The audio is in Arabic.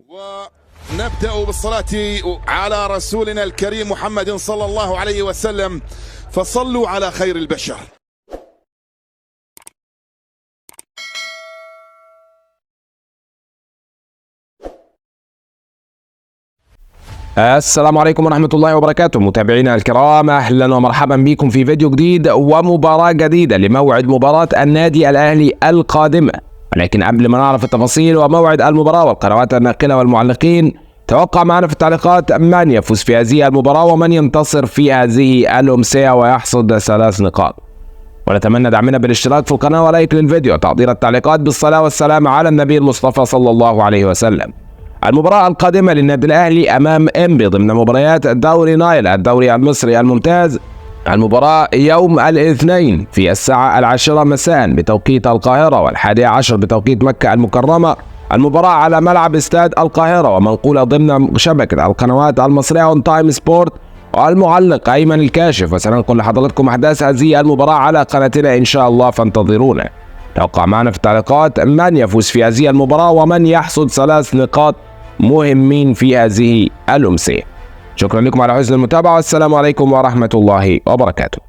ونبدأ بالصلاة على رسولنا الكريم محمد صلى الله عليه وسلم، فصلوا على خير البشر. السلام عليكم ورحمة الله وبركاته. متابعينا الكرام، أهلا ومرحبا بكم في فيديو جديد ومباراة جديدة لموعد مباراة النادي الأهلي القادمة. ولكن قبل ما نعرف التفاصيل وموعد المباراة والقنوات الناقلة والمعلقين، توقع معنا في التعليقات من يفوز في هذه المباراة ومن ينتصر في هذه الأمسية ويحصد 3 نقاط. ونتمنى دعمنا بالاشتراك في القناة ولايك للفيديو وتعطيل التعليقات بالصلاة والسلام على النبي المصطفى صلى الله عليه وسلم. المباراة القادمة للنادي الأهلي أمام إنبي ضمن مباريات دوري نايل الدوري المصري الممتاز. المباراة يوم الاثنين في الساعة 10 مساء بتوقيت القاهرة و11 بتوقيت مكة المكرمة. المباراة على ملعب استاد القاهرة ومنقولة ضمن شبكة القنوات المصرية اون تايم سبورت والمعلق أيمن الكاشف، وسننقل لحضراتكم أحداث هذه المباراة على قناتنا إن شاء الله، فانتظرونا. توقع معنا في التعليقات من يفوز في هذه المباراة ومن يحصد 3 نقاط مهمين في هذه الأمسية. شكرا لكم على حسن المتابعة، والسلام عليكم ورحمة الله وبركاته.